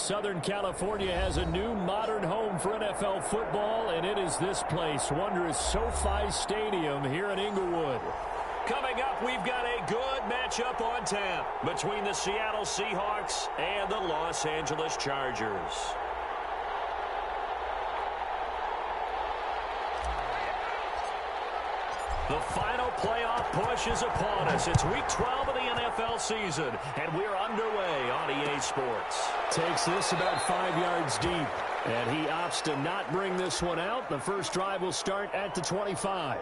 Southern California has a new modern home for NFL football, and it is this place, wondrous SoFi Stadium here in Inglewood. Coming up, we've got a good matchup on tap between the Seattle Seahawks and the Los Angeles Chargers. The final playoff push is upon us. It's Week 12 of the NFL season, and we're underway on EA Sports. Takes this about 5 yards deep, and he opts to not bring this one out. The first drive will start at the 25.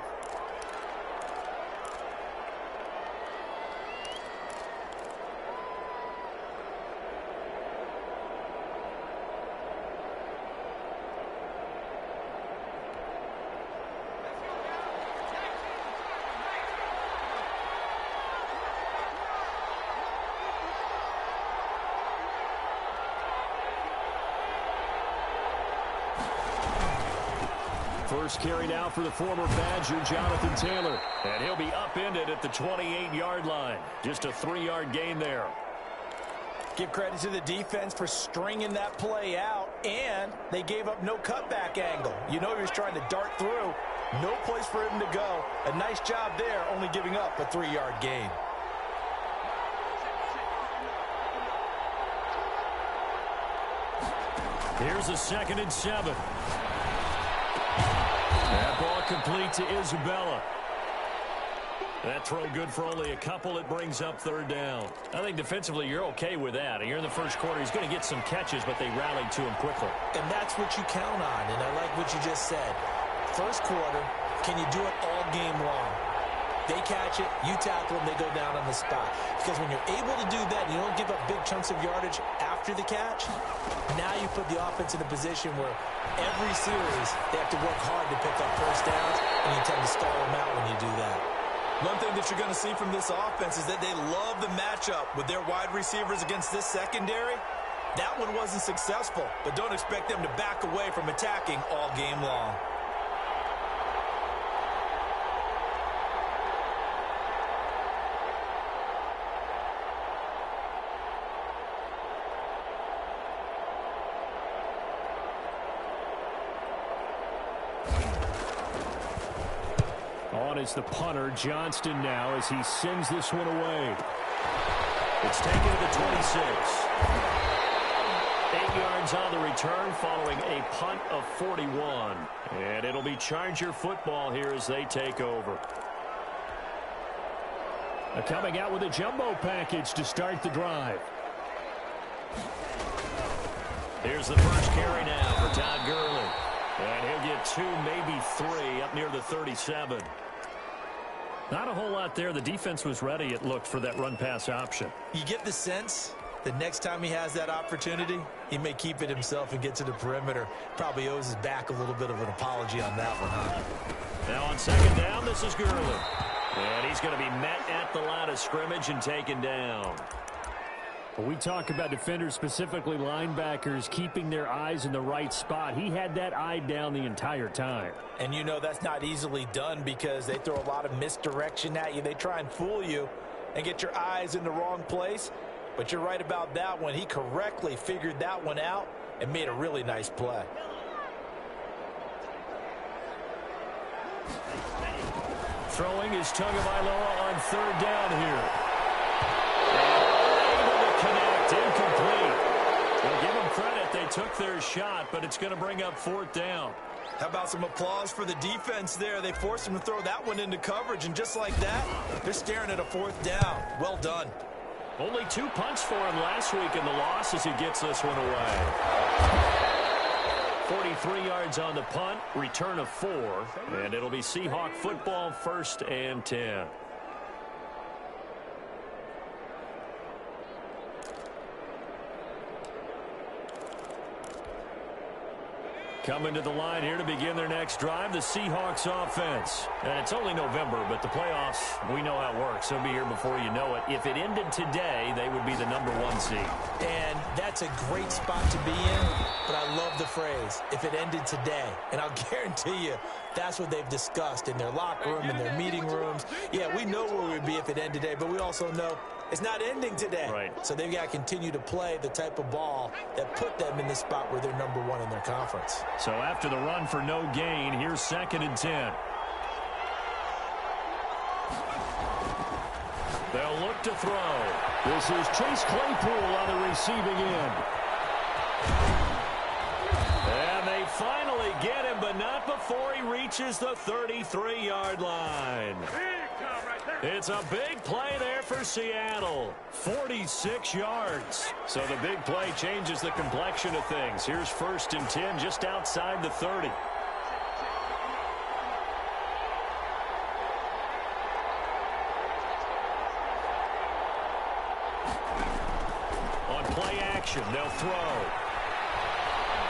First carry now for the former Badger, Jonathan Taylor. And he'll be upended at the 28-yard line. Just a 3-yard gain there. Give credit to the defense for stringing that play out, and they gave up no cutback angle. You know he was trying to dart through. No place for him to go. A nice job there, only giving up a 3-yard gain. Here's a 2nd and 7. That ball complete to Isabella. That throw good for only a couple. It brings up 3rd down. I think defensively you're okay with that. Here in the first quarter, he's going to get some catches, but they rallied to him quickly. And that's what you count on, and I like what you just said. First quarter, can you do it all game long? They catch it, you tackle them, they go down on the spot. Because when you're able to do that, and you don't give up big chunks of yardage after the catch, now you put the offense in a position where every series they have to work hard to pick up first downs, and you tend to stall them out when you do that. One thing that you're going to see from this offense is that they love the matchup with their wide receivers against this secondary. That one wasn't successful, but don't expect them to back away from attacking all game long. On is the punter, Johnston now, as he sends this one away. It's taken to the 26. 8 yards on the return following a punt of 41. And it'll be Charger football here as they take over. Coming out with a jumbo package to start the drive. Here's the first carry now for Todd Gurley. And he'll get 2, maybe 3 up near the 37. Not a whole lot there. The defense was ready, it looked, for that run-pass option. You get the sense that next time he has that opportunity, he may keep it himself and get to the perimeter. Probably owes his back a little bit of an apology on that one, huh? Now on 2nd down, this is Gurley. And he's going to be met at the line of scrimmage and taken down. When we talk about defenders, specifically linebackers, keeping their eyes in the right spot, he had that eye down the entire time. And you know that's not easily done because they throw a lot of misdirection at you. They try and fool you and get your eyes in the wrong place. But you're right about that one. He correctly figured that one out and made a really nice play. Throwing is Tagovailoa on 3rd down here. Connect, incomplete. We'll give them credit. They took their shot, but it's going to bring up 4th down. How about some applause for the defense there? They forced him to throw that one into coverage, and just like that, they're staring at a 4th down. Well done. Only 2 punts for him last week in the loss as he gets this one away. 43 yards on the punt, return of 4, and it'll be Seahawk football, 1st and 10. Coming to the line here to begin their next drive, the Seahawks offense. And it's only November, but the playoffs, we know how it works. They'll be here before you know it. If it ended today, they would be the #1 seed. And that's a great spot to be in, but I love the phrase, if it ended today. And I'll guarantee you, that's what they've discussed in their locker room, in their meeting rooms. Yeah, we know where we'd be if it ended today, but we also know it's not ending today. Right. So they've got to continue to play the type of ball that put them in the spot where they're #1 in their conference. So after the run for no gain, here's 2nd and 10. They'll look to throw. This is Chase Claypool on the receiving end. And they finally get him, but not before he reaches the 33-yard line. It's a big play there for Seattle. 46 yards. So the big play changes the complexion of things. Here's 1st and 10 just outside the 30. On play action, they'll throw.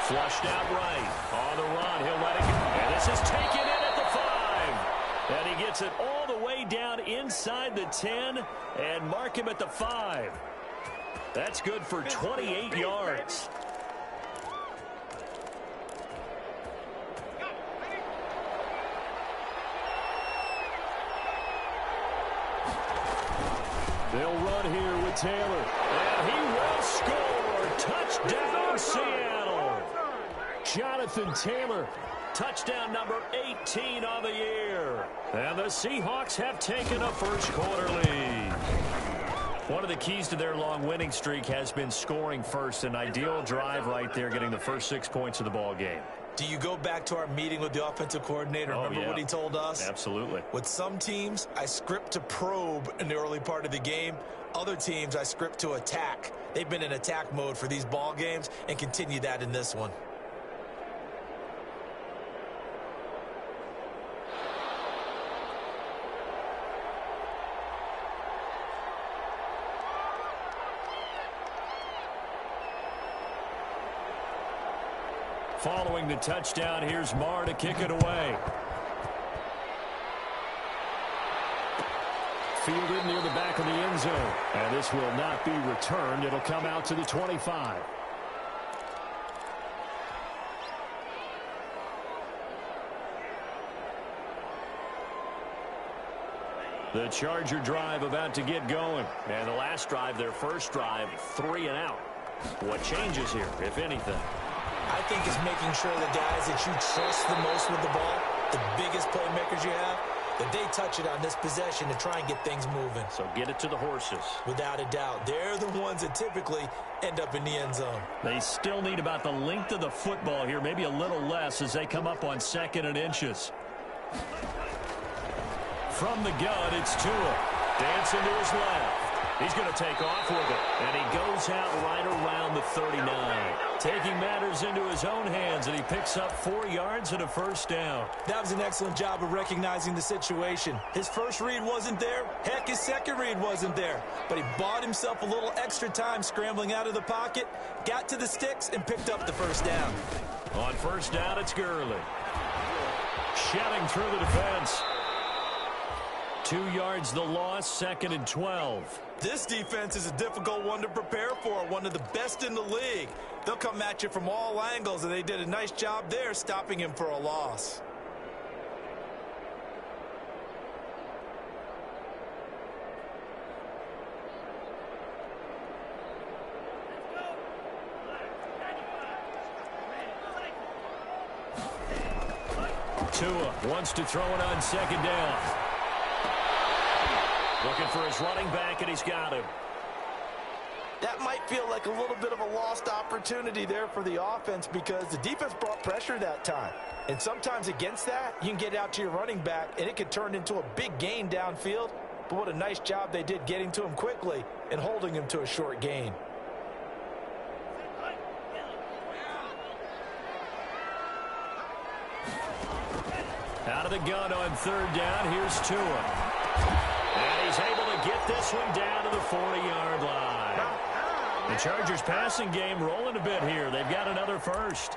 Flushed out right. On the run, he'll let it go. And this is taken in at the 5. And he gets it all the way down inside the 10 and mark him at the 5. That's good for 28 yards. They'll run here with Taylor. And he will score. Touchdown, Seattle. Jonathan Taylor. Touchdown number 18 on the year. And the Seahawks have taken a first-quarter lead. One of the keys to their long winning streak has been scoring first. An ideal drive right there, getting the first 6 points of the ball game. Do you go back to our meeting with the offensive coordinator? Remember what he told us? Absolutely. With some teams, I script to probe in the early part of the game. Other teams, I script to attack. They've been in attack mode for these ball games and continue that in this one. Following the touchdown, here's Marr to kick it away. Fielded near the back of the end zone. And this will not be returned. It'll come out to the 25. The Charger drive about to get going. And the last drive, their first drive, 3 and out. What changes here, if anything? I think it's making sure the guys that you trust the most with the ball, the biggest playmakers you have, that they touch it on this possession to try and get things moving. So get it to the horses. Without a doubt. They're the ones that typically end up in the end zone. They still need about the length of the football here, maybe a little less as they come up on 2nd and inches. From the gun, it's Tua. Dancing to his left. He's going to take off with it. And he goes out right around the 39. Taking matters into his own hands, and he picks up 4 yards and a first down. That was an excellent job of recognizing the situation. His first read wasn't there. Heck, his second read wasn't there. But he bought himself a little extra time scrambling out of the pocket, got to the sticks, and picked up the first down. On first down, it's Gurley. Shedding through the defense. 2 yards the loss, 2nd and 12. This defense is a difficult one to prepare for, one of the best in the league. They'll come at you from all angles, and they did a nice job there stopping him for a loss. Tua wants to throw it on 2nd down. Looking for his running back, and he's got him. That might feel like a little bit of a lost opportunity there for the offense because the defense brought pressure that time. And sometimes against that, you can get out to your running back, and it could turn into a big gain downfield. But what a nice job they did getting to him quickly and holding him to a short gain. Out of the gun on 3rd down, here's Tua. And he's able to get this one down to the 40-yard line. The Chargers passing game rolling a bit here. They've got another first.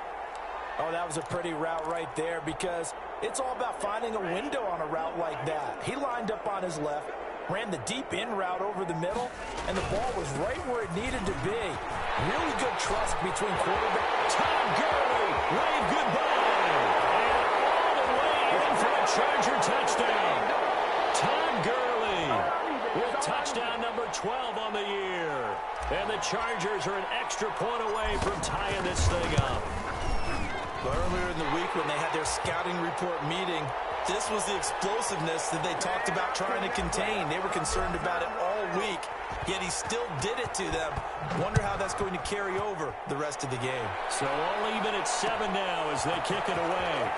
Oh, that was a pretty route right there because it's all about finding a window on a route like that. He lined up on his left, ran the deep in route over the middle, and the ball was right where it needed to be. Really good trust between quarterback. Tom Gurley, wave goodbye. And all the way in for a Charger touchdown. Tom Gurley with touchdown number 12 on the year. And the Chargers are an extra point away from tying this thing up. Earlier in the week when they had their scouting report meeting, this was the explosiveness that they talked about trying to contain. They were concerned about it all week, yet he still did it to them. Wonder how that's going to carry over the rest of the game. So all even at 7 now as they kick it away.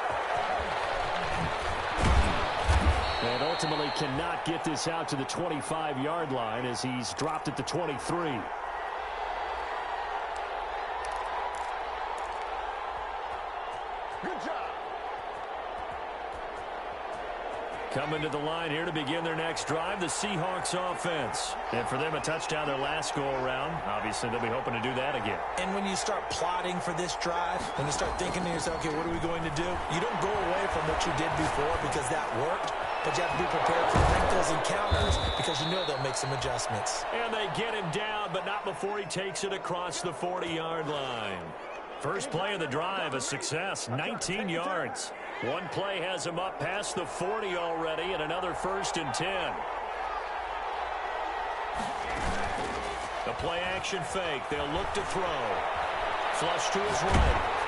And ultimately cannot get this out to the 25-yard line as he's dropped at the 23. Good job. Coming to the line here to begin their next drive, the Seahawks offense. And for them, a touchdown their last go-around. Obviously, they'll be hoping to do that again. And when you start plotting for this drive, when you start thinking to yourself, okay, what are we going to do? You don't go away from what you did before because that worked, but you have to be prepared for wrinkles and counters because you know they'll make some adjustments. And they get him down, but not before he takes it across the 40-yard line. First play of the drive, a success, 19 yards. One play has him up past the 40 already, and another 1st and 10. The play-action fake. They'll look to throw. Flush to his right.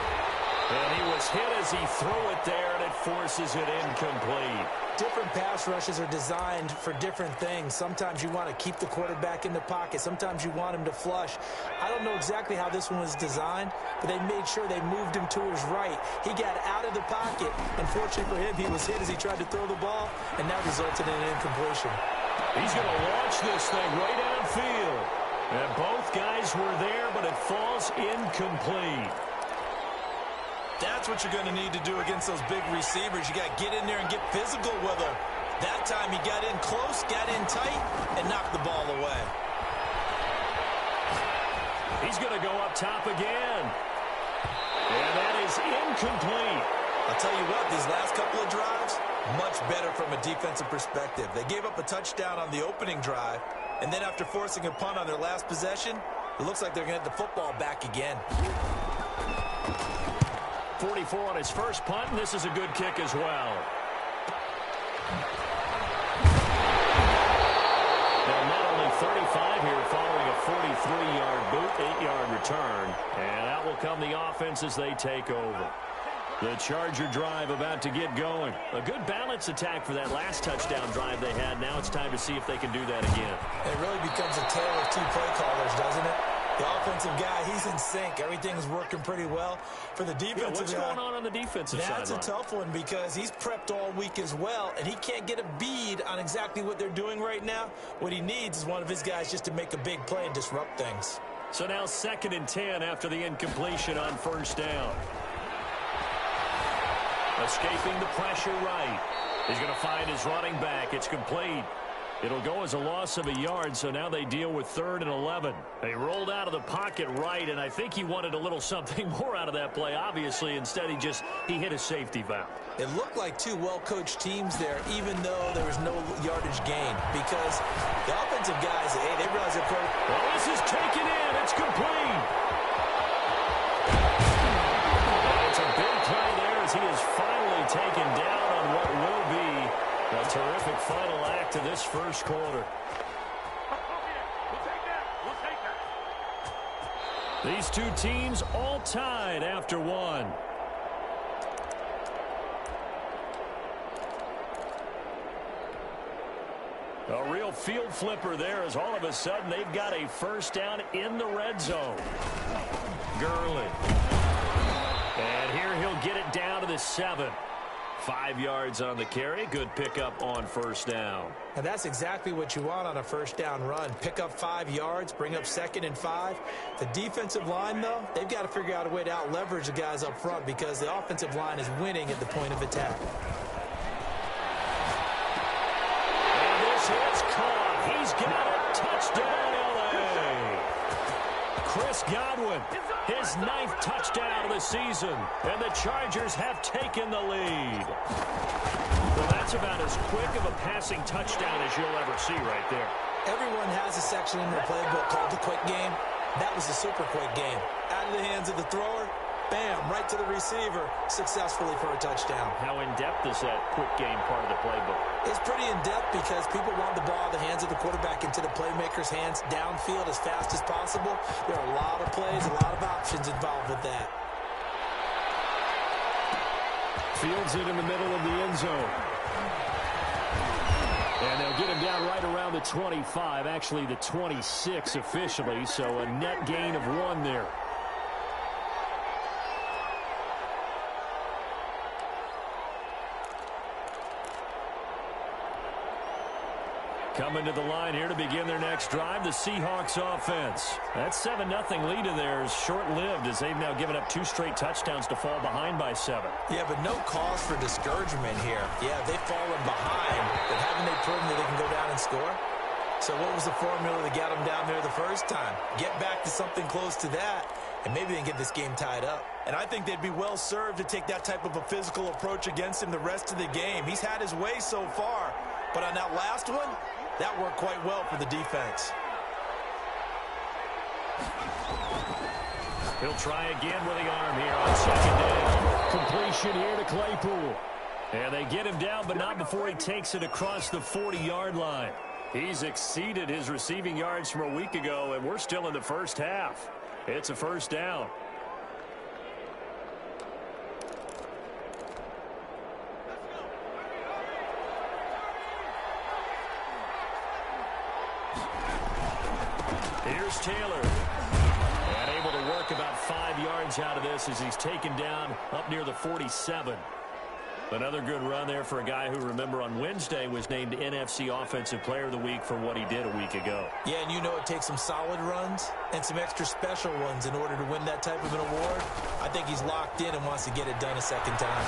And he was hit as he threw it there, and it forces it incomplete. Different pass rushes are designed for different things. Sometimes you want to keep the quarterback in the pocket. Sometimes you want him to flush. I don't know exactly how this one was designed, but they made sure they moved him to his right. He got out of the pocket. Unfortunately for him, he was hit as he tried to throw the ball, and that resulted in an incompletion. He's going to launch this thing right downfield. And both guys were there, but it falls incomplete. That's what you're going to need to do against those big receivers. You got to get in there and get physical with them. That time he got in close, got in tight, and knocked the ball away. He's going to go up top again. And that is incomplete. I'll tell you what, these last couple of drives, much better from a defensive perspective. They gave up a touchdown on the opening drive, and then after forcing a punt on their last possession, it looks like they're going to get the football back again. 44 on his first punt, and this is a good kick as well. Now, not only 35 here following a 43-yard boot, 8-yard return, and out will come the offense as they take over. The Charger drive about to get going. A good balance attack for that last touchdown drive they had. Now it's time to see if they can do that again. It really becomes a tale of two play callers, doesn't it? The offensive guy, he's in sync. Everything's working pretty well. For the defensive what's guy, going on the defensive side? that's a tough one because he's prepped all week as well, and he can't get a bead on exactly what they're doing right now. What he needs is one of his guys just to make a big play and disrupt things. So now 2nd and 10 after the incompletion on 1st down. Escaping the pressure right. He's going to find his running back. It's complete. It'll go as a loss of a yard, so now they deal with 3rd and 11. They rolled out of the pocket right, and I think he wanted a little something more out of that play, obviously. Instead, he hit a safety valve. It looked like two well-coached teams there, even though there was no yardage gain, because the offensive guys, hey, they realize they're playing. Well, this is taken in. It's complete. And it's a big play there as he is finally taken down on what will be a terrific final act to this first quarter. These two teams all tied after one. A real field flipper there as all of a sudden they've got a first down in the red zone. Gurley. And here he'll get it down to the 7. 5 yards on the carry. Good pickup on first down. And that's exactly what you want on a first down run. Pick up 5 yards, bring up 2nd and 5. The defensive line, though, they've got to figure out a way to out-leverage the guys up front because the offensive line is winning at the point of attack. And this is caught. He's got it. Touchdown, L.A. Chris Godwin, his 9th touchdown of the season, and the Chargers have taken the lead. Well, that's about as quick of a passing touchdown as you'll ever see right there. Everyone has a section in their playbook called the quick game. That was a super quick game. Out of the hands of the thrower, bam, right to the receiver, successfully for a touchdown. How in-depth is that quick game part of the playbook? It's pretty in-depth because people want the ball out of the hands of the quarterback into the playmaker's hands downfield as fast as possible. There are a lot of plays, a lot of options involved with that. Fields it in the middle of the end zone. And they'll get him down right around the 25, actually the 26 officially, so a net gain of 1 there. Coming to the line here to begin their next drive, the Seahawks offense. That 7-0 lead of theirs short-lived as they've now given up 2 straight touchdowns to fall behind by 7. Yeah, but no cause for discouragement here. Yeah, they've fallen behind, but haven't they proven that they can go down and score? So what was the formula that got them down there the first time? Get back to something close to that, and maybe they can get this game tied up. And I think they'd be well served to take that type of a physical approach against him the rest of the game. He's had his way so far, but on that last one, that worked quite well for the defense. He'll try again with the arm here on 2nd down. Completion here to Claypool. And they get him down, but not before he takes it across the 40-yard line. He's exceeded his receiving yards from a week ago, and we're still in the first half. It's a first down. Here's Taylor. And able to work about 5 yards out of this as he's taken down up near the 47. Another good run there for a guy who, remember, on Wednesday was named NFC Offensive Player of the Week for what he did a week ago. Yeah, and you know it takes some solid runs and some extra special ones in order to win that type of an award. I think he's locked in and wants to get it done a second time.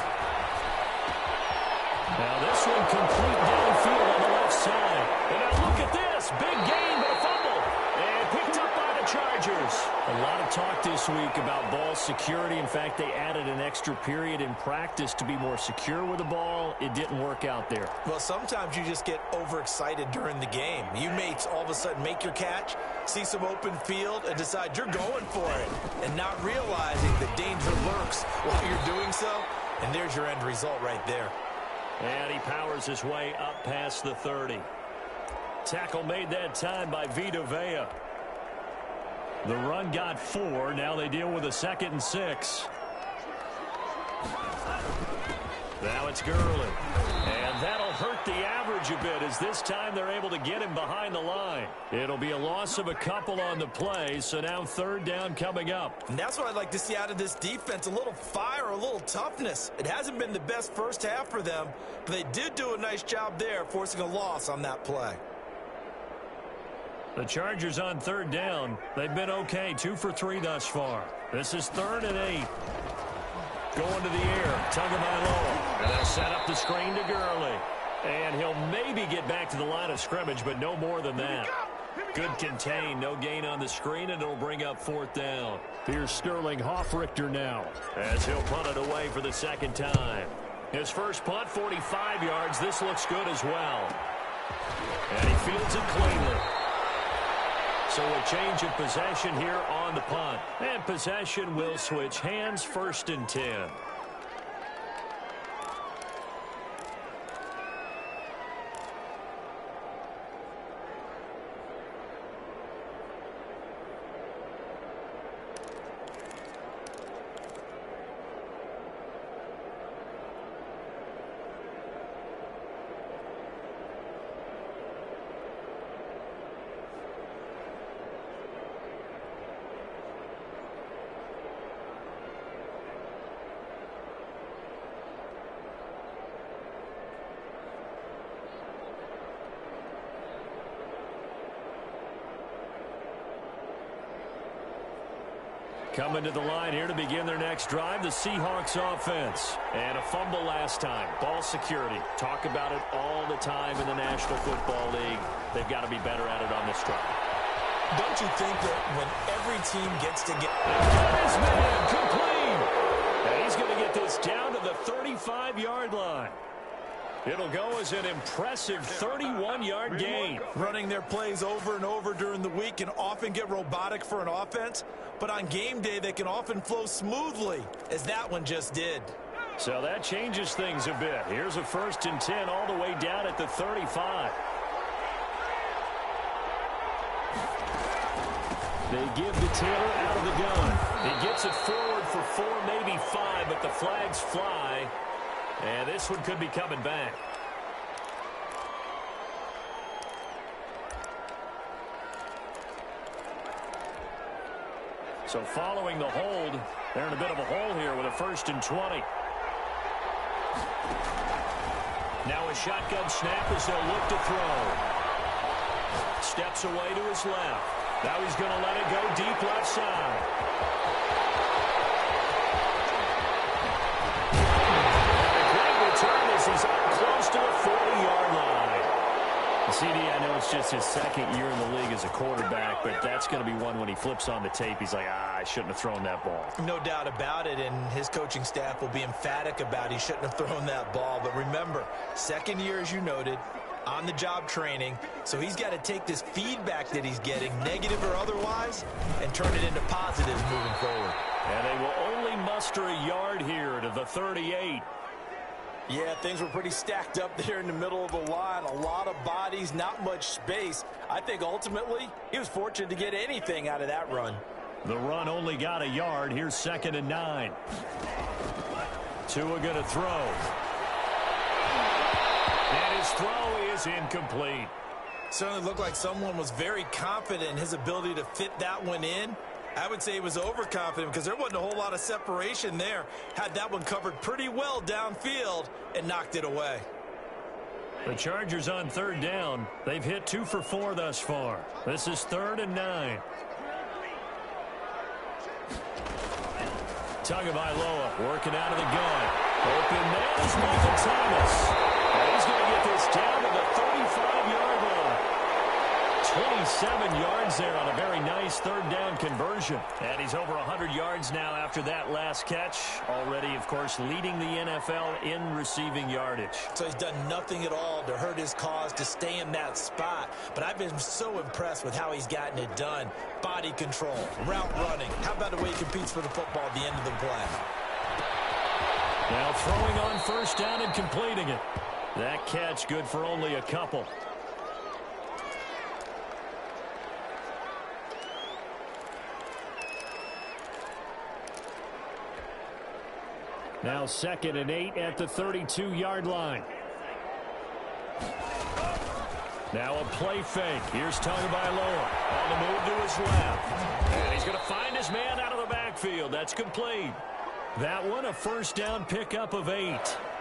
Now this one complete downfield on the left side. And now look at this. Big gain, but a fumble. And picked up by the Chargers. A lot of talk this week about ball security. In fact, they added an extra period in practice to be more secure with the ball. It didn't work out there. Well, sometimes you just get overexcited during the game. You may all of a sudden make your catch, see some open field, and decide you're going for it, and not realizing the danger lurks while you're doing so. And there's your end result right there. And he powers his way up past the 30. Tackle made that time by Vita Vea. The run got 4. Now they deal with a 2nd and 6. Now it's Gurley. And that'll hurt the average a bit as this time they're able to get him behind the line. It'll be a loss of a couple on the play, so now 3rd down coming up. And that's what I'd like to see out of this defense, a little fire, a little toughness. It hasn't been the best first half for them, but they did do a nice job there, forcing a loss on that play. The Chargers on 3rd down. They've been okay, 2 for 3 thus far. This is 3rd and 8. Going to the air, Tagovailoa. And they'll set up the screen to Gurley. And he'll maybe get back to the line of scrimmage, but no more than that. Good contain, no gain on the screen, and it'll bring up 4th down. Here's Sterling Hoffrichter now, as he'll punt it away for the 2nd time. His first punt, 45 yards. This looks good as well. And he fields it cleanly. So a change of possession here on the punt. And possession will switch hands, 1st and 10. Coming to the line here to begin their next drive, the Seahawks offense. And a fumble last time. Ball security. Talk about it all the time in the National Football League. They've got to be better at it on this drive. Don't you think that when every team gets to get... This man complete. And he's going to get this down to the 35-yard line. It'll go as an impressive 31-yard gain. Running their plays over and over during the week can often get robotic for an offense, but on game day they can often flow smoothly, as that one just did. So that changes things a bit. Here's a 1st and 10 all the way down at the 35. They give the Taylor out of the gun. He gets it forward for 4, maybe 5, but the flags fly. And this one could be coming back. So following the hold, they're in a bit of a hole here with a 1st and 20. Now a shotgun snap as they'll look to throw. Steps away to his left. Now he's going to let it go deep left side. He's up close to the 40-yard line. CD, I know it's just his 2nd year in the league as a quarterback, but that's going to be one when he flips on the tape. He's like, I shouldn't have thrown that ball. No doubt about it, and his coaching staff will be emphatic about he shouldn't have thrown that ball. But remember, 2nd year, as you noted, on-the-job training, so he's got to take this feedback that he's getting, negative or otherwise, and turn it into positives moving forward. And they will only muster a yard here to the 38. Yeah, things were pretty stacked up there in the middle of the line. A lot of bodies, not much space. I think ultimately he was fortunate to get anything out of that run. The run only got a yard. Here's 2nd and 9. Tua going to throw. And his throw is incomplete. Certainly looked like someone was very confident in his ability to fit that one in. I would say he was overconfident because there wasn't a whole lot of separation there. Had that one covered pretty well downfield and knocked it away. The Chargers on 3rd down. They've hit 2 for 4 thus far. This is 3rd and 9. Tagovailoa working out of the gun. Open man is Michael Thomas. And he's going to get this down to the 35-yard line. 27 yards there on a very nice 3rd down conversion. And he's over 100 yards now after that last catch. Already, of course, leading the NFL in receiving yardage. So he's done nothing at all to hurt his cause, to stay in that spot. But I've been so impressed with how he's gotten it done. Body control, route running. How about the way he competes for the football at the end of the play? Now throwing on 1st down and completing it. That catch good for only a couple. Now 2nd and 8 at the 32-yard line. Now a play fake. Here's Tagovailoa on the move to his left. And he's going to find his man out of the backfield. That's complete. That one a 1st down pickup of 8.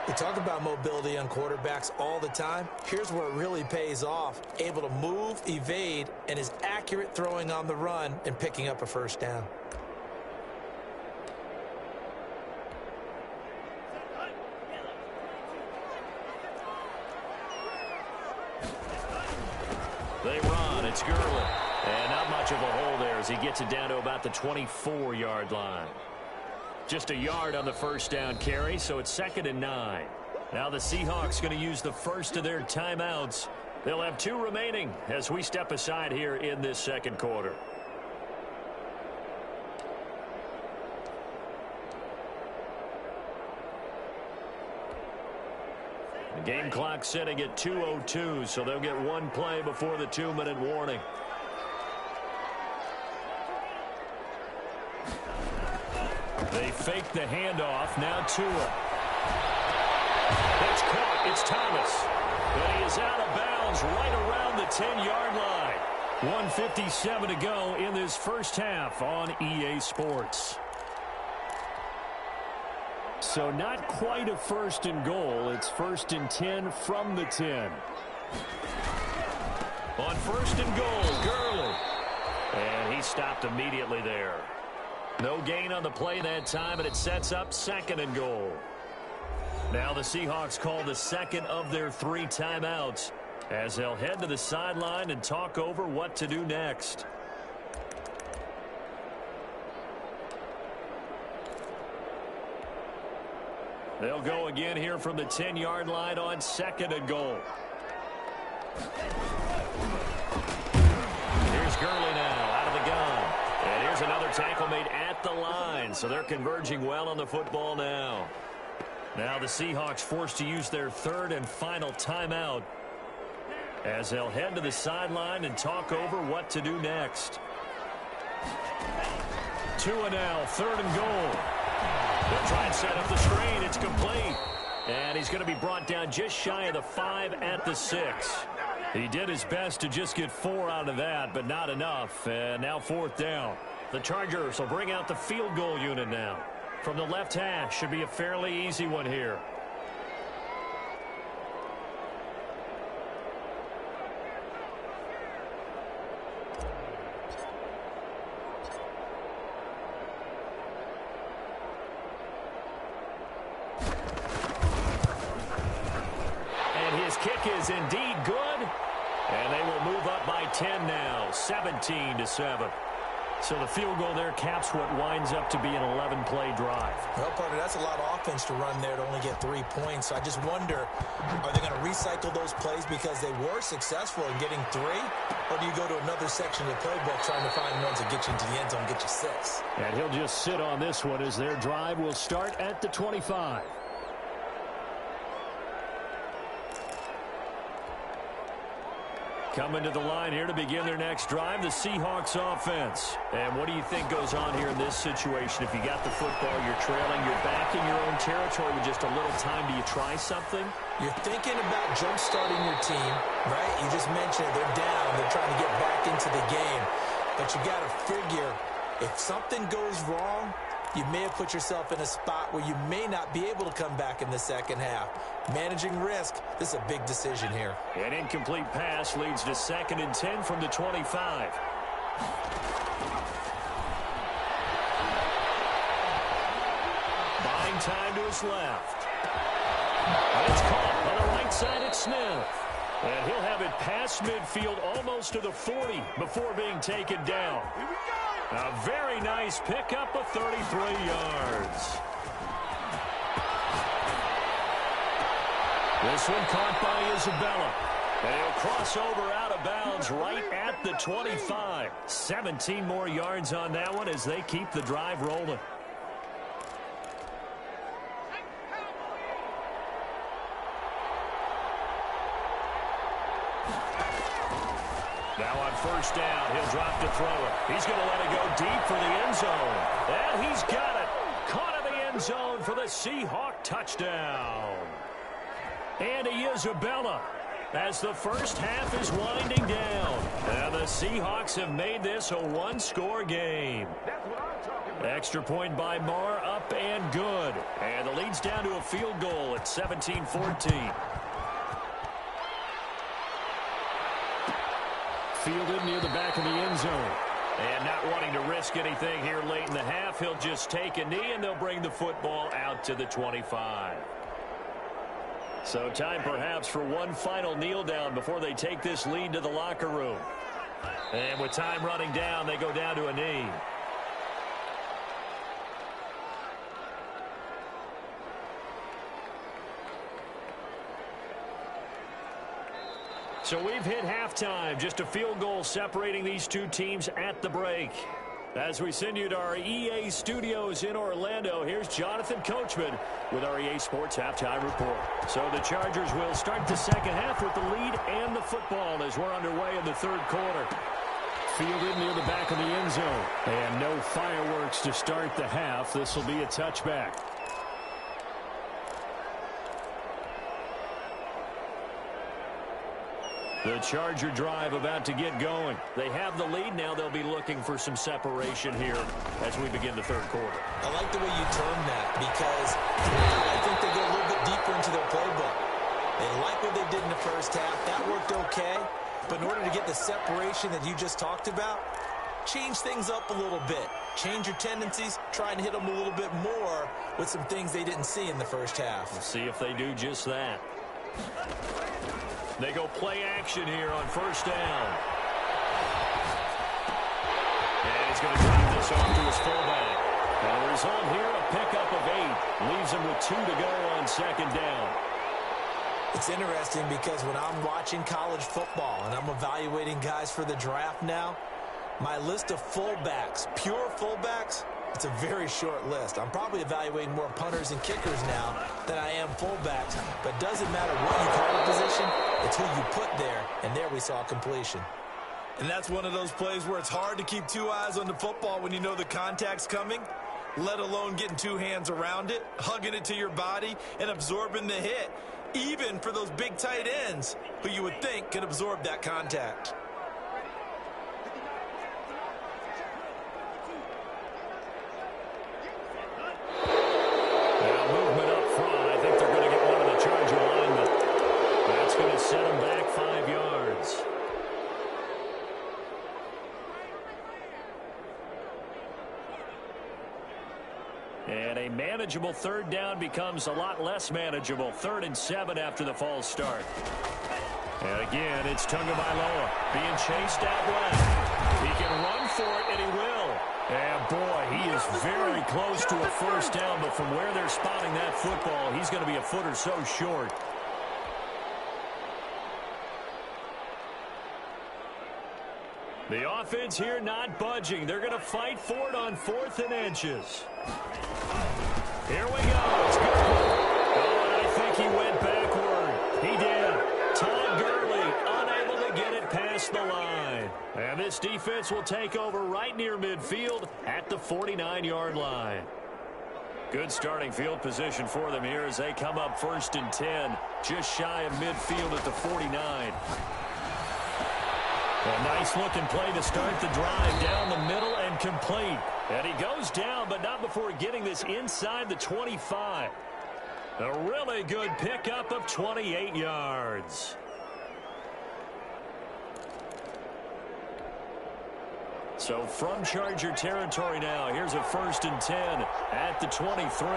We talk about mobility on quarterbacks all the time. Here's where it really pays off. Able to move, evade, and is accurate throwing on the run and picking up a 1st down. They run. It's Gurley. And not much of a hole there as he gets it down to about the 24-yard line. Just a yard on the 1st down carry, so it's 2nd and 9. Now the Seahawks going to use the first of their timeouts. They'll have 2 remaining as we step aside here in this 2nd quarter. The game clock setting at 2:02, so they'll get 1 play before the 2-minute warning. They fake the handoff. Now Tua. It's caught. It's Thomas. But he is out of bounds right around the 10-yard line. 1:57 to go in this first half on EA Sports. So not quite a 1st and goal. It's 1st and 10 from the 10. On 1st and goal, Gurley. And he stopped immediately there. No gain on the play that time, and it sets up 2nd and goal. Now the Seahawks call the 2nd of their 3 timeouts as they'll head to the sideline and talk over what to do next. They'll go again here from the 10-yard line on 2nd and goal. Here's Gurley now out of the gun. And here's another tackle made at the line. So they're converging well on the football now. Now the Seahawks forced to use their 3rd and final timeout as they'll head to the sideline and talk over what to do next. Tua now, 3rd and goal. They'll try and set up the screen. It's complete. And he's going to be brought down just shy of the 5 at the 6. He did his best to just get 4 out of that, but not enough. And now 4th down. The Chargers will bring out the field goal unit now. From the left hash, should be a fairly easy one here. And his kick is indeed good. And they will move up by 10 now, 17-7. So the field goal there caps what winds up to be an 11-play drive. Well, partner, that's a lot of offense to run there to only get 3 points. So I just wonder, are they going to recycle those plays because they were successful in getting 3? Or do you go to another section of the playbook trying to find ones that get you into the end zone and get you 6? And he'll just sit on this one as their drive will start at the 25. Coming to the line here to begin their next drive, the Seahawks offense. And what do you think goes on here in this situation? If you got the football, you're trailing, you're back in your own territory with just a little time, do you try something? You're thinking about jump-starting your team, right? You just mentioned it. They're down. They're trying to get back into the game. But you got to figure, if something goes wrong, you may have put yourself in a spot where you may not be able to come back in the second half. Managing risk, this is a big decision here. An incomplete pass leads to 2nd and 10 from the 25. Buying time to his left. And it's caught on the right side at Smith. And he'll have it past midfield almost to the 40 before being taken down. A very nice pickup of 33 yards. This one caught by Isabella. And he'll cross over out of bounds right at the 25. 17 more yards on that one as they keep the drive rolling. Now on 1st down, he'll drop to throw it. He's going to let it go deep for the end zone. And he's got it. Caught in the end zone for the Seahawk touchdown. Andy Isabella as the first half is winding down. And the Seahawks have made this a one-score game. Extra point by Marr, up and good. And the lead's down to a field goal at 17-14. Fielded near the back of the end zone. And not wanting to risk anything here late in the half, he'll just take a knee and they'll bring the football out to the 25. So time perhaps for one final kneel down before they take this lead to the locker room. And with time running down, they go down to a knee. So we've hit halftime, just a field goal separating these two teams at the break. As we send you to our EA studios in Orlando, here's Jonathan Coachman with our EA Sports Halftime Report. So the Chargers will start the second half with the lead and the football as we're underway in the third quarter. Fielded near the back of the end zone. And no fireworks to start the half. This will be a touchback. The Charger drive about to get going. They have the lead. Now they'll be looking for some separation here as we begin the third quarter. I like the way you term that because I think they go a little bit deeper into their playbook. They like what they did in the first half. That worked okay. But in order to get the separation that you just talked about, change things up a little bit. Change your tendencies. Try and hit them a little bit more with some things they didn't see in the first half. We'll see if they do just that. They go play action here on first down. And he's going to drop this off to his fullback. And the result here, a pickup of 8. Leaves him with 2 to go on second down. It's interesting because when I'm watching college football and I'm evaluating guys for the draft now, my list of fullbacks, pure fullbacks, it's a very short list. I'm probably evaluating more punters and kickers now than I am fullbacks. But it doesn't matter what you call a position, it's who you put there. And there we saw completion. And that's one of those plays where it's hard to keep 2 eyes on the football when you know the contact's coming, let alone getting 2 hands around it, hugging it to your body, and absorbing the hit, even for those big tight ends who you would think could absorb that contact. Now movement up front. I think they're going to get one of the Charger linemen. That's going to set them back 5 yards. And a manageable third down becomes a lot less manageable. 3rd and 7 after the false start. And again, it's Tagovailoa being chased out left. He can run for it, and he will. And boy, he is very close to a first down, but from where they're spotting that football, he's going to be a foot or so short. The offense here not budging. They're going to fight for it on 4th and inches. Here we go. It's good. Oh, and I think he went backward. He did. Todd Gurley unable to get it past the line. And this defense will take over right near midfield at the 49-yard line. Good starting field position for them here as they come up 1st and 10, just shy of midfield at the 49. A nice-looking play to start the drive down the middle and complete. And he goes down, but not before getting this inside the 25. A really good pickup of 28 yards. So from Charger territory now, here's a 1st and 10 at the 23.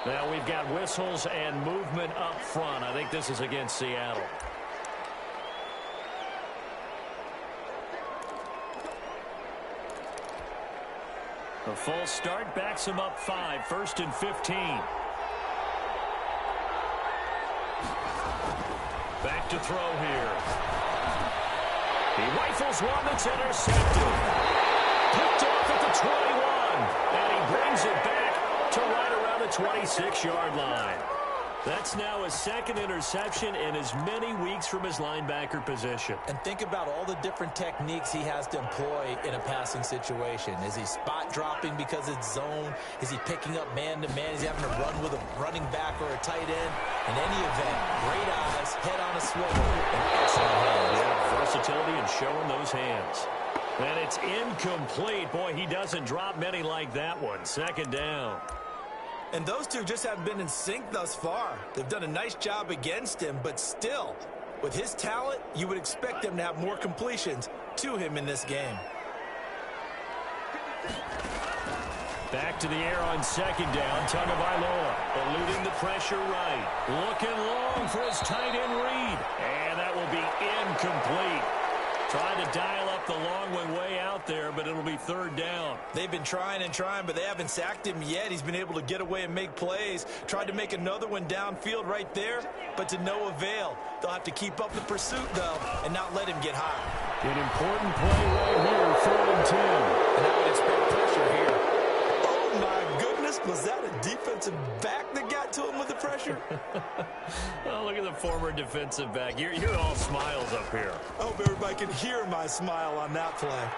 Now we've got whistles and movement up front. I think this is against Seattle. A false start backs him up 5. 1st and 15. Back to throw here. He rifles one that's intercepted. Picked off at the 21. And he brings it back to right around the 26-yard line. That's now his 2nd interception in as many weeks from his linebacker position. And think about all the different techniques he has to employ in a passing situation. Is he spot dropping because it's zone? Is he picking up man-to-man? Is he having to run with a running back or a tight end? In any event, great eyes, head on a swivel, and excellent hands. Yeah, versatility and showing those hands. And it's incomplete. Boy, he doesn't drop many like that one. 2nd down. And those two just haven't been in sync thus far. They've done a nice job against him, but still, with his talent, you would expect them to have more completions to him in this game. Back to the air on 2nd down. Tagovailoa eluding the pressure right. Looking long for his tight end read. And that will be incomplete. Trying to dial up the long one way out there, but it'll be 3rd down. They've been trying and trying, but they haven't sacked him yet. He's been able to get away and make plays. Tried to make another one downfield right there, but to no avail. They'll have to keep up the pursuit, though, and not let him get high. An important play right here, 3rd and 10. And I would expect pressure here. Oh, my goodness. Was that a defensive back that got to him with the pressure? Oh, look at the former defensive back. You're all smiles up here. I hope everybody can hear my smile on that play.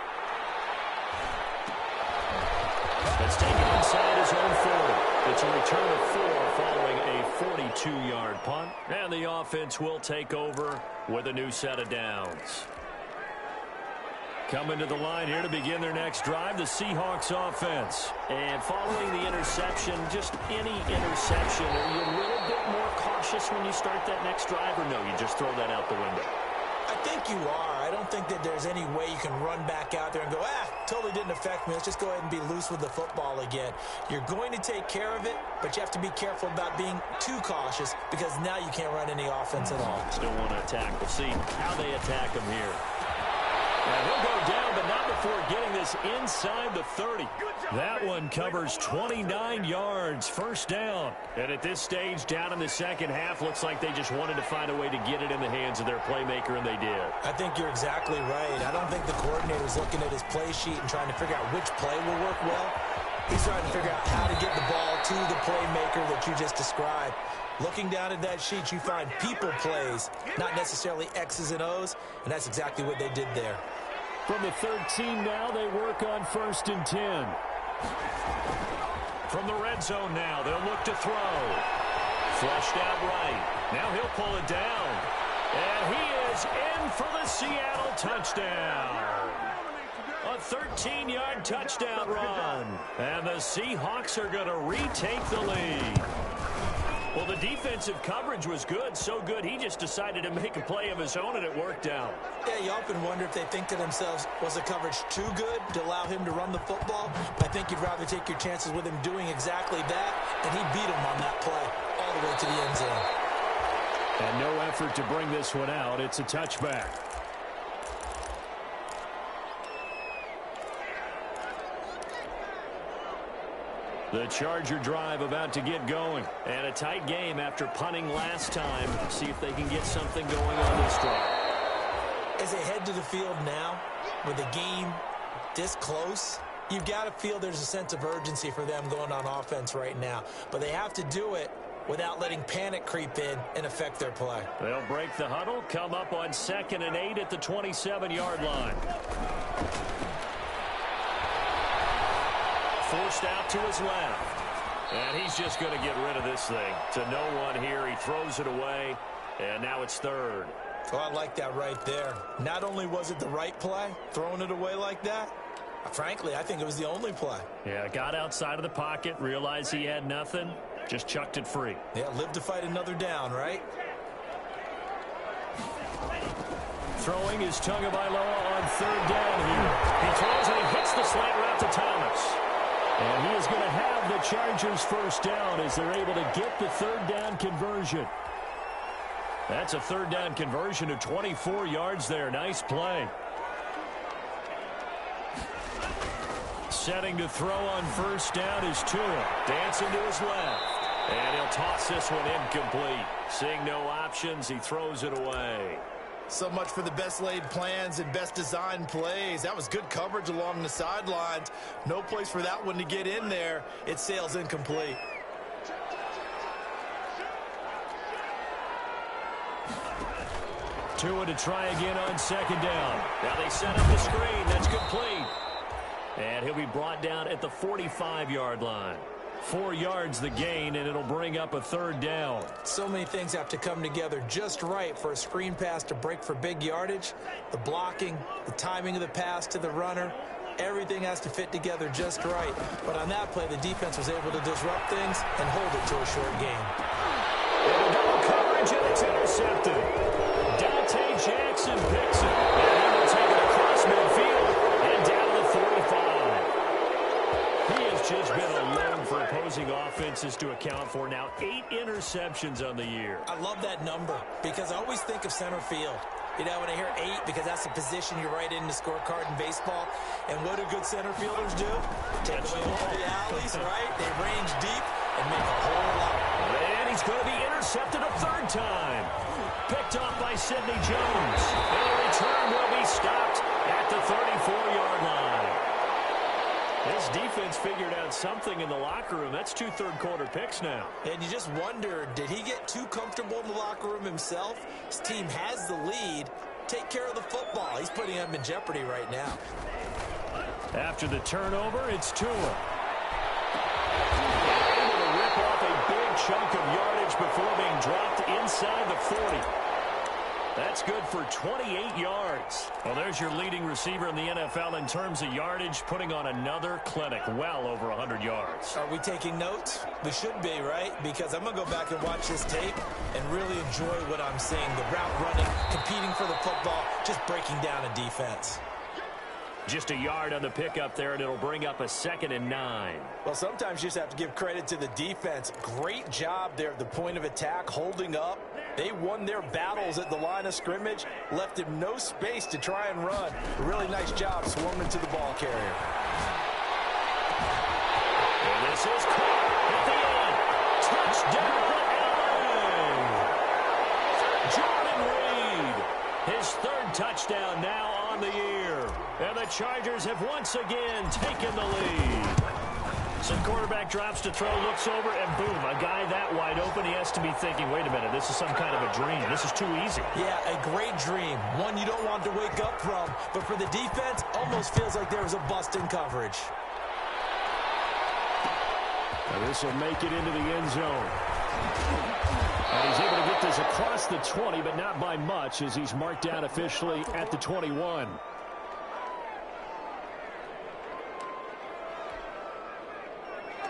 It's taken inside his own 40. It's a return of 4 following a 42-yard punt. And the offense will take over with a new set of downs. Coming to the line here to begin their next drive, the Seahawks offense. And following the interception, just any interception, are you a little bit more cautious when you start that next drive, or no, you just throw that out the window? I think you are. I don't think that there's any way you can run back out there and go, totally didn't affect me. Let's just go ahead and be loose with the football again. You're going to take care of it, but you have to be careful about being too cautious because now you can't run any offense at all. Still want to attack. We'll see how they attack him here. And he'll go down, but not before getting this inside the 30. That one covers 29 yards, first down. And at this stage, down in the second half, looks like they just wanted to find a way to get it in the hands of their playmaker, and they did. I think you're exactly right. I don't think the coordinator's looking at his play sheet and trying to figure out which play will work well. He's trying to figure out how to get the ball to the playmaker that you just described. Looking down at that sheet, you find people plays, not necessarily X's and O's, and that's exactly what they did there. From the 13 now, they work on 1st and 10. From the red zone now, they'll look to throw. Flushed out right. Now he'll pull it down. And he is in for the Seattle touchdown. A 13-yard touchdown run. And the Seahawks are going to retake the lead. Well, the defensive coverage was good, so good he just decided to make a play of his own, and it worked out. Yeah, you often wonder if they think to themselves, was the coverage too good to allow him to run the football? But I think you'd rather take your chances with him doing exactly that, and he beat him on that play all the way to the end zone. And no effort to bring this one out. It's a touchback. The Charger drive about to get going. And a tight game after punting last time. See if they can get something going on this drive. As they head to the field now, with the game this close, you've got to feel there's a sense of urgency for them going on offense right now. But they have to do it without letting panic creep in and affect their play. They'll break the huddle, come up on 2nd and 8 at the 27-yard line. Forced out to his left. And he's just going to get rid of this thing. To no one here. He throws it away. And now it's 3rd. Oh, I like that right there. Not only was it the right play, throwing it away like that, frankly, I think it was the only play. Yeah, got outside of the pocket, realized he had nothing, just chucked it free. Yeah, live to fight another down, right? Throwing is Tagovailoa on 3rd down here. He throws and he hits the slant route to Thomas. And he is going to have the Chargers first down as they're able to get the 3rd down conversion. That's a 3rd down conversion of 24 yards there. Nice play. Setting to throw on 1st down is Tua. Dancing to his left. And he'll toss this one incomplete. Seeing no options, he throws it away. So much for the best laid plans and best designed plays. That was good coverage along the sidelines. No place for that one to get in there. It sails incomplete. Tua to try again on 2nd down. Now they set up the screen. That's complete. And he'll be brought down at the 45-yard line. 4 yards the gain, and it'll bring up a 3rd down. So many things have to come together just right for a screen pass to break for big yardage. The blocking, the timing of the pass to the runner, everything has to fit together just right. But on that play, the defense was able to disrupt things and hold it to a short game. And double coverage, and it's intercepted. Dante Jackson picks it. And he will take it across midfield and down to the 45. He has just been alone for opposing offenses to account for. Now 8 interceptions on the year. I love that number because I always think of center field. You know, when I hear 8, because that's the position you write in the scorecard in baseball. And what do good center fielders do? Take away all the alleys, right? They range deep and make a whole lot. And he's going to be intercepted a 3rd time. Picked off by Sidney Jones. And the return will be stopped at the 34-yard line. This defense figured out something in the locker room. That's 2 third-quarter picks now. And you just wonder, did he get too comfortable in the locker room himself? His team has the lead. Take care of the football. He's putting them in jeopardy right now. After the turnover, it's Tua. Able to rip off a big chunk of yardage before being dropped inside the 40. That's good for 28 yards. Well, there's your leading receiver in the NFL in terms of yardage, putting on another clinic, well over 100 yards. Are we taking notes? We should be, right? Because I'm going to go back and watch this tape and really enjoy what I'm seeing. The route running, competing for the football, just breaking down a defense. Just a yard on the pickup there, and it'll bring up a 2nd and 9. Well, sometimes you just have to give credit to the defense. Great job there at the point of attack, holding up. They won their battles at the line of scrimmage, left him no space to try and run. A really nice job swarming to the ball carrier. And this is caught at the end. Touchdown, LA! Jordan Reed, his 3rd touchdown now on the year. And the Chargers have once again taken the lead. So the quarterback drops to throw, looks over, and boom, a guy that wide open, he has to be thinking, wait a minute, this is some kind of a dream. This is too easy. Yeah, a great dream. One you don't want to wake up from. But for the defense, almost feels like there was a bust in coverage. And this will make it into the end zone. And he's able to get this across the 20, but not by much, as he's marked down officially at the 21.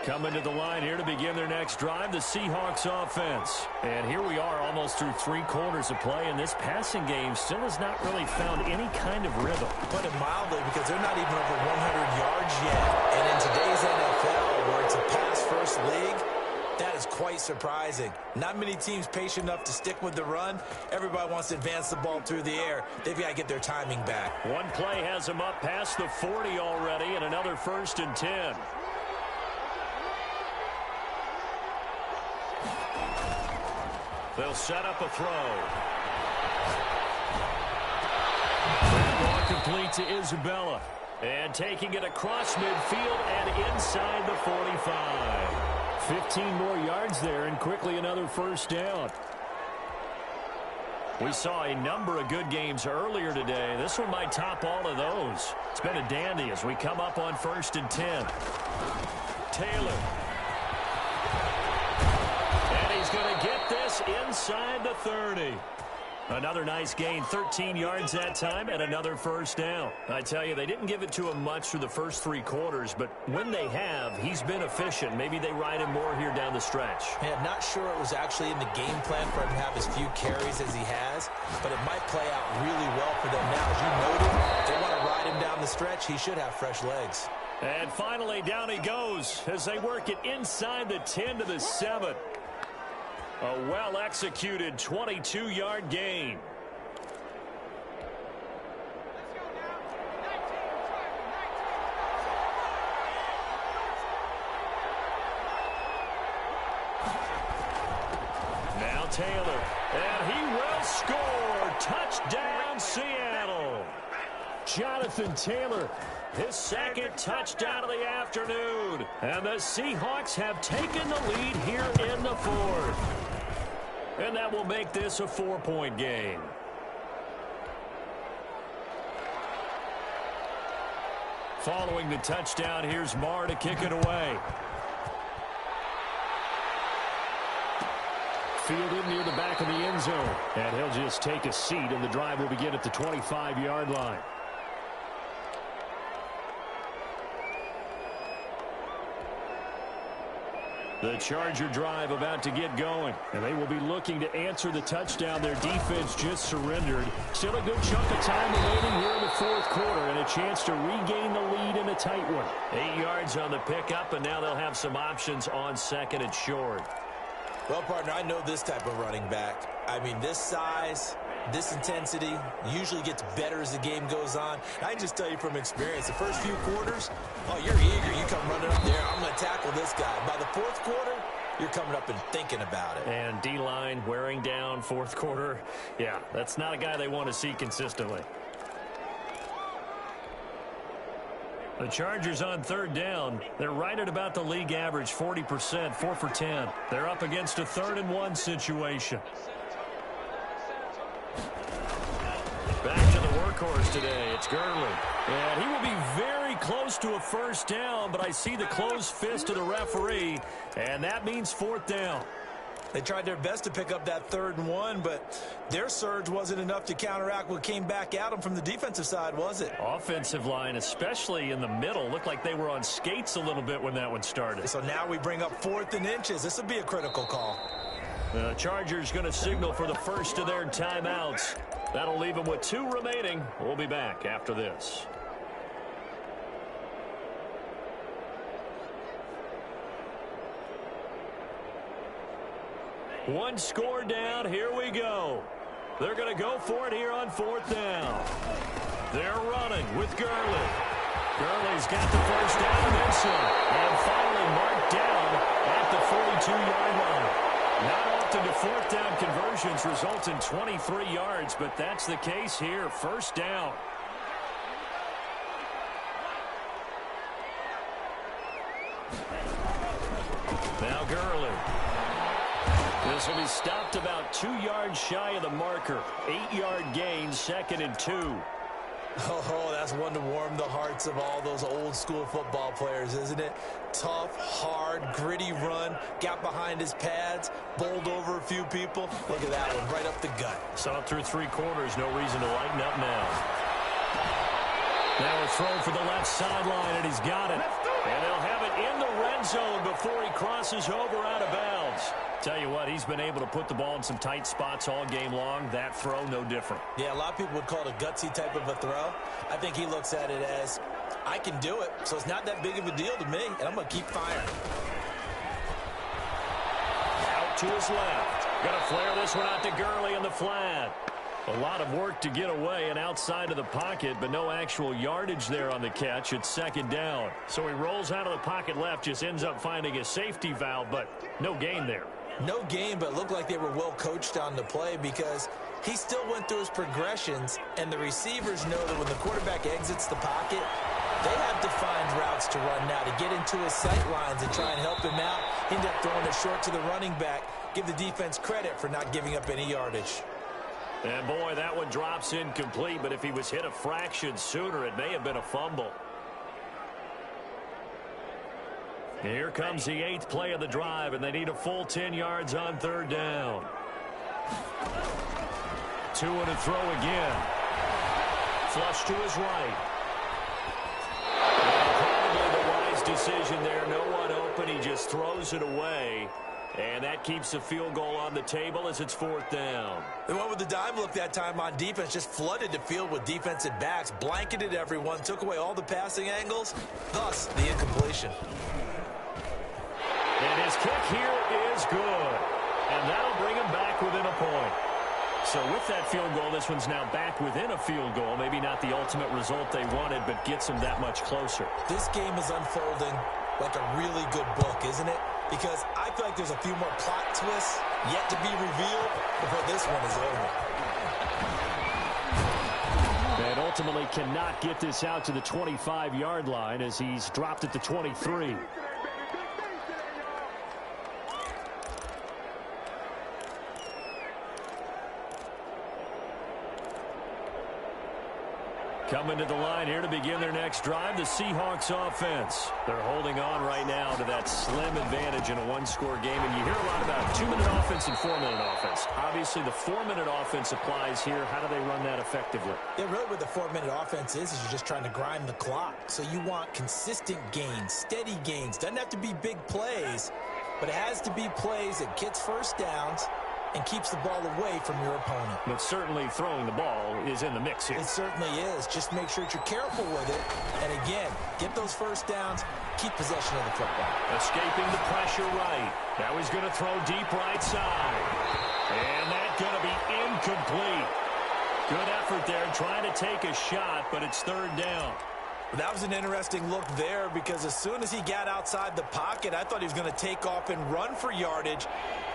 Coming to the line here to begin their next drive, the Seahawks offense. And here we are almost through 3 quarters of play, and this passing game still has not really found any kind of rhythm. Put it mildly, because they're not even over 100 yards yet. And in today's NFL, where it's a pass-first league, that is quite surprising. Not many teams patient enough to stick with the run. Everybody wants to advance the ball through the air. They've got to get their timing back. One play has them up past the 40 already, and another 1st and 10. They'll set up a throw. That ball complete to Isabella. And taking it across midfield and inside the 45. 15 more yards there, and quickly another 1st down. We saw a number of good games earlier today. This one might top all of those. It's been a dandy as we come up on 1st and 10. Taylor. Going to get this inside the 30. Another nice gain, 13 yards that time, and another 1st down. I tell you, they didn't give it to him much through the first 3 quarters, but when they have, he's been efficient. Maybe they ride him more here down the stretch. Yeah, not sure it was actually in the game plan for him to have as few carries as he has, but it might play out really well for them now. As you noted, they want to ride him down the stretch. He should have fresh legs. And finally, down he goes as they work it inside the 10 to the 7. A well-executed 22-yard gain. Now Taylor, and he will score. Touchdown, Seattle. Jonathan Taylor, his 2nd touchdown of the afternoon. And the Seahawks have taken the lead here in the 4th. And that will make this a 4-point game. Following the touchdown, here's Marr to kick it away. Fielded near the back of the end zone. And he'll just take a seat, and the drive will begin at the 25-yard line. The Charger drive about to get going, and they will be looking to answer the touchdown their defense just surrendered. Still a good chunk of time remaining here in the 4th quarter, and a chance to regain the lead in a tight one. 8 yards on the pickup, and now they'll have some options on 2nd and short. Well, partner, I know this type of running back. I mean, this size, this intensity usually gets better as the game goes on. And I can just tell you from experience, the first few quarters, oh, you're eager. You come running up there. I'm going to tackle this guy. By the 4th quarter, you're coming up and thinking about it. And D-line wearing down 4th quarter. Yeah, that's not a guy they want to see consistently. The Chargers on 3rd down. They're right at about the league average, 40%, 4 for 10. They're up against a 3rd and 1 situation. Back to the workhorse today. It's Gurley. And he will be very close to a 1st down, but I see the closed fist of the referee, and that means 4th down. They tried their best to pick up that 3rd and 1, but their surge wasn't enough to counteract what came back at them from the defensive side, was it? Offensive line, especially in the middle, looked like they were on skates a little bit when that one started. So now we bring up 4th and inches. This will be a critical call. The Chargers going to signal for the first of their timeouts. That'll leave them with 2 remaining. We'll be back after this. One score down. Here we go. They're going to go for it here on 4th down. They're running with Gurley. Gurley's got the first down and then some. And finally marked down at the 42-yard line. Not often do 4th down conversions result in 23 yards, but that's the case here. First down. Now Gurley. This will be stopped about 2 yards shy of the marker. 8-yard gain, 2nd and 2. Oh, that's one to warm the hearts of all those old school football players, isn't it? Tough, hard, gritty run, got behind his pads, bowled over a few people. Look at that one, right up the gut. Saw it through 3 quarters, no reason to lighten up now. Now a throw for the left sideline, and he's got it. And they'll have it in the red zone before he crosses over out of bounds. Tell you what, he's been able to put the ball in some tight spots all game long. That throw, no different. Yeah, a lot of people would call it a gutsy type of a throw. I think he looks at it as, I can do it, so it's not that big of a deal to me, and I'm going to keep firing. Out to his left. Going to flare this one out to Gurley in the flat. A lot of work to get away and outside of the pocket, but no actual yardage there on the catch. It's 2nd down. So he rolls out of the pocket left, just ends up finding a safety valve, but no gain there. No gain, but it looked like they were well coached on the play because he still went through his progressions, and the receivers know that when the quarterback exits the pocket, they have defined routes to run now to get into his sight lines and try and help him out. He ended up throwing it short to the running back. Give the defense credit for not giving up any yardage. And boy, that one drops incomplete, but if he was hit a fraction sooner, it may have been a fumble. Here comes the 8th play of the drive, and they need a full 10 yards on 3rd down. 2 and a throw again. Flush to his right. And probably the wise decision there. No one open. He just throws it away. And that keeps the field goal on the table as it's 4th down. They went with the dime look that time on defense, just flooded the field with defensive backs, blanketed everyone, took away all the passing angles, thus the incompletion. And his kick here is good. And that'll bring him back within a point. So with that field goal, this one's now back within a field goal. Maybe not the ultimate result they wanted, but gets them that much closer. This game is unfolding like a really good book, isn't it? Because I feel like there's a few more plot twists yet to be revealed before this one is over. And ultimately cannot get this out to the 25-yard line as he's dropped at the 23. Coming to the line here to begin their next drive, the Seahawks offense. They're holding on right now to that slim advantage in a one-score game. And you hear a lot about 2-minute offense and 4-minute offense. Obviously, the 4-minute offense applies here. How do they run that effectively? Yeah, really what the 4-minute offense is you're just trying to grind the clock. So you want consistent gains, steady gains. Doesn't have to be big plays, but it has to be plays that gets first downs and keeps the ball away from your opponent. But certainly throwing the ball is in the mix here. It certainly is. Just make sure that you're careful with it. And again, get those first downs, keep possession of the football. Escaping the pressure right. Now he's going to throw deep right side. And that's going to be incomplete. Good effort there, trying to take a shot, but it's 3rd down. That was an interesting look there because as soon as he got outside the pocket, I thought he was going to take off and run for yardage.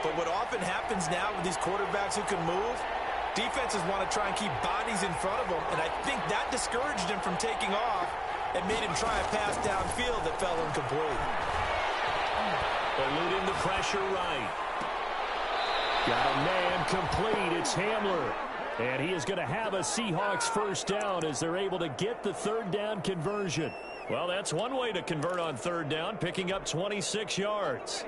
But what often happens now with these quarterbacks who can move, defenses want to try and keep bodies in front of them. And I think that discouraged him from taking off and made him try a pass downfield that fell incomplete. Eluding the pressure right. Got a man complete. It's Hamler. And he is going to have a Seahawks first down as they're able to get the 3rd down conversion. Well, that's one way to convert on 3rd down, picking up 26 yards.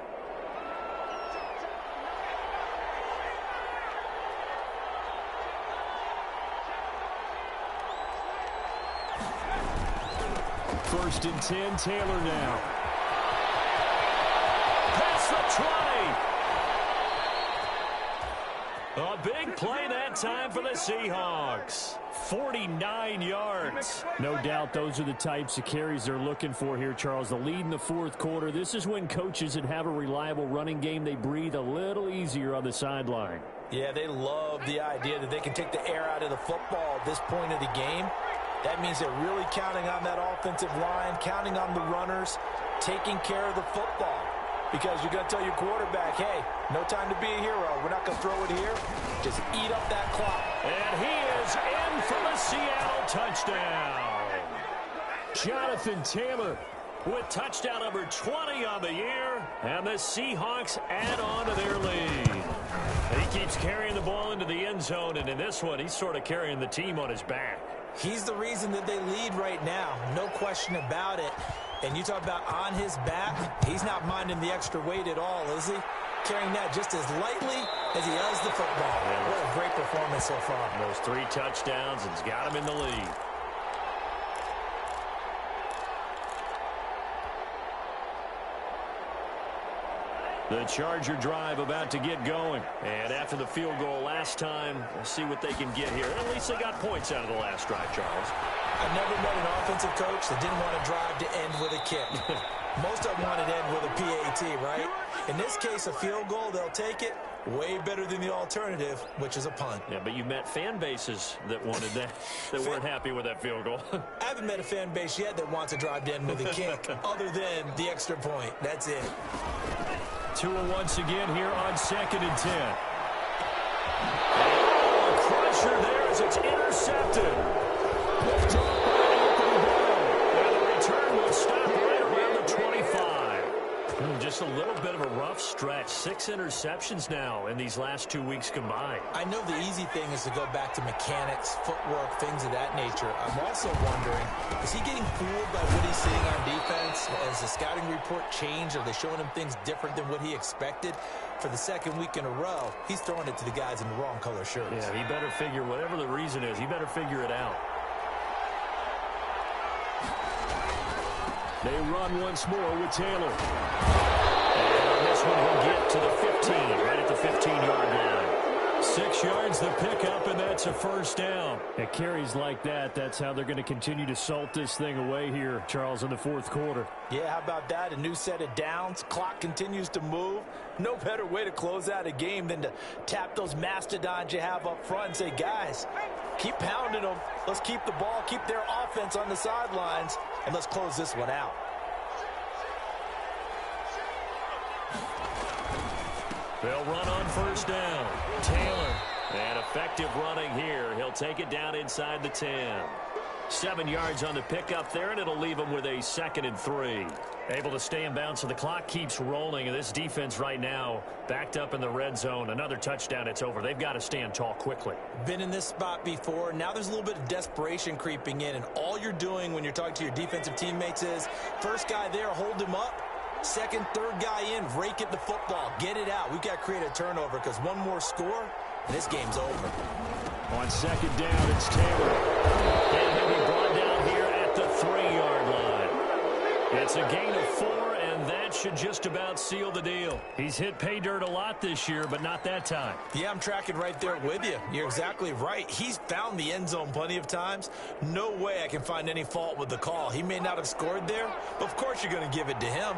1st and 10. Taylor now. Past the 20. A big play that time for the Seahawks. 49 yards. No doubt those are the types of carries they're looking for here, Charles. The lead in the 4th quarter. This is when coaches that have a reliable running game, they breathe a little easier on the sideline. Yeah, they love the idea that they can take the air out of the football at this point of the game. That means they're really counting on that offensive line, counting on the runners, taking care of the football. Because you're going to tell your quarterback, hey, no time to be a hero. We're not going to throw it here. Just eat up that clock. And he is in for the Seattle touchdown. Jonathan Taylor with touchdown number 20 on the year. And the Seahawks add on to their lead. He keeps carrying the ball into the end zone. And in this one, he's sort of carrying the team on his back. He's the reason that they lead right now. No question about it. And you talk about on his back, he's not minding the extra weight at all, is he? Carrying that just as lightly as he does the football. Yeah, what a great performance so far. Those 3 touchdowns, it's got him in the lead. The Charger drive about to get going. And after the field goal last time, we'll see what they can get here. At least they got points out of the last drive, Charles. I've never met an offensive coach that didn't want to drive to end with a kick. Most of them wanted to end with a PAT, right? In this case, a field goal, they'll take it. Way better than the alternative, which is a punt. Yeah, but you met fan bases that wanted that, that weren't happy with that field goal. I haven't met a fan base yet that wants to drive to end with a kick, other than the extra point. That's it. Tua once again here on 2nd and 10. Oh, a crusher there as it's intercepted. Picked up by Anthony Brown. And the return will stop right around the 25. Just a little bit of a rough stretch. 6 interceptions now in these last 2 weeks combined. I know the easy thing is to go back to mechanics, footwork, things of that nature. I'm also wondering, is he getting fooled by what he's seeing on defense? Has the scouting report changed? Are they showing him things different than what he expected? For the 2nd week in a row, he's throwing it to the guys in the wrong color shirts. Yeah, he better figure, whatever the reason is, he better figure it out. They run once more with Taylor. And this one will get to the 15, right at the 15-yard line. 6 yards the pickup, and that's a first down. At carries like that, that's how they're going to continue to salt this thing away here, Charles, in the 4th quarter. Yeah, how about that? A new set of downs. Clock continues to move. No better way to close out a game than to tap those mastodons you have up front and say, guys, keep pounding them. Let's keep the ball, keep their offense on the sidelines, and let's close this one out. They'll run on first down. Taylor, and effective running here. He'll take it down inside the 10. 7 yards on the pickup there, and it'll leave him with a 2nd and 3. Able to stay in bounds, so the clock keeps rolling, and this defense right now backed up in the red zone. Another touchdown, it's over. They've got to stand tall quickly. Been in this spot before. Now there's a little bit of desperation creeping in, and all you're doing when you're talking to your defensive teammates is, first guy there, hold him up. 2nd, 3rd guy in, rake at the football. Get it out. We've got to create a turnover because one more score, and this game's over. On 2nd down, it's Taylor. And he'll be brought down here at the 3-yard line. It's a gain of 4, and that should just about seal the deal. He's hit pay dirt a lot this year, but not that time. Yeah, I'm tracking right there with you. You're exactly right. He's found the end zone plenty of times. No way I can find any fault with the call. He may not have scored there, but of course you're going to give it to him.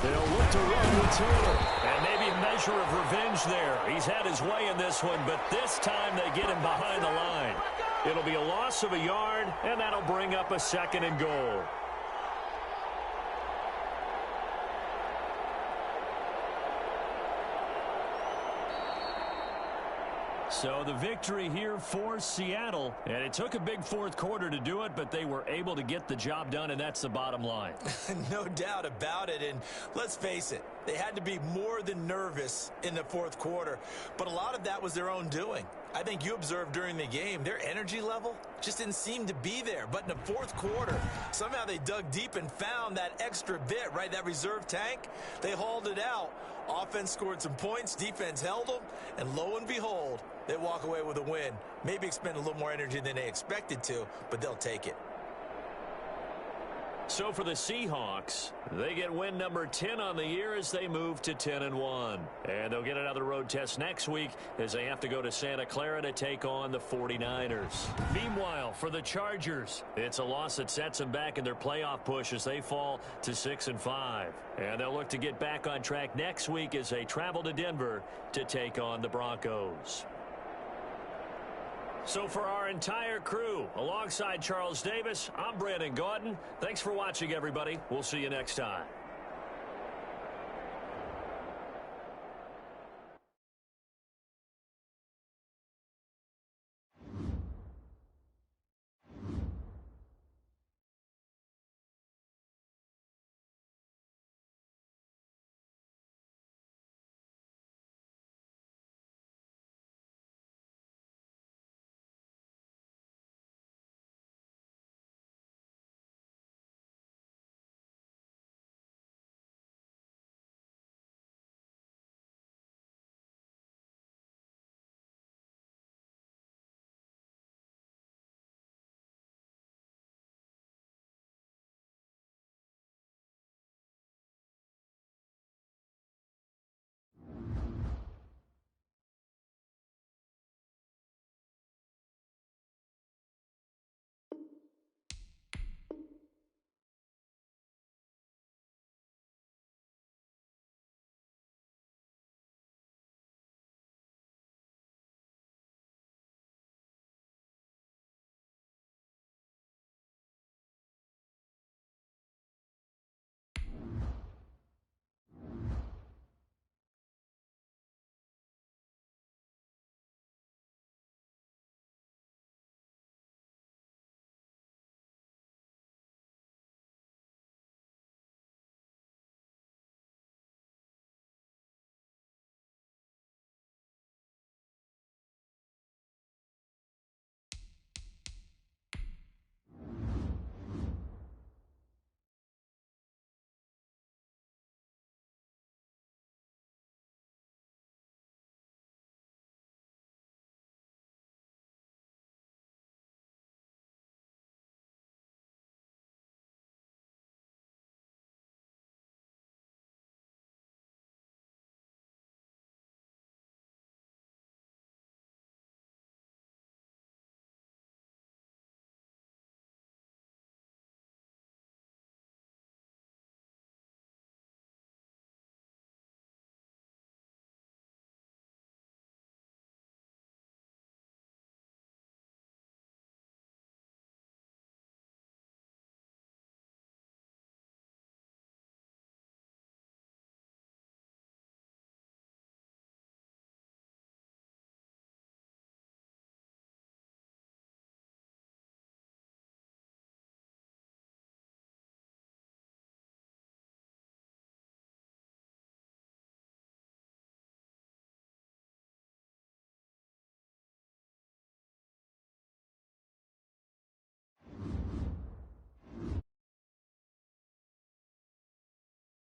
They'll look to run with Taylor. And maybe a measure of revenge there. He's had his way in this one, but this time they get him behind the line. It'll be a loss of a yard, and that'll bring up a 2nd and goal. So the victory here for Seattle. And it took a big 4th quarter to do it, but they were able to get the job done, and that's the bottom line. No doubt about it. And let's face it, they had to be more than nervous in the 4th quarter. But a lot of that was their own doing. I think you observed during the game, their energy level just didn't seem to be there. But in the 4th quarter, somehow they dug deep and found that extra bit, right, that reserve tank. They hauled it out. Offense scored some points, defense held them, and lo and behold, they walk away with a win. Maybe expend a little more energy than they expected to, but they'll take it. So for the Seahawks, they get win number 10 on the year as they move to 10-1. And they'll get another road test next week as they have to go to Santa Clara to take on the 49ers. Meanwhile, for the Chargers, it's a loss that sets them back in their playoff push as they fall to 6-5. And they'll look to get back on track next week as they travel to Denver to take on the Broncos. So for our entire crew, alongside Charles Davis, I'm Brandon Gaudin. Thanks for watching, everybody. We'll see you next time.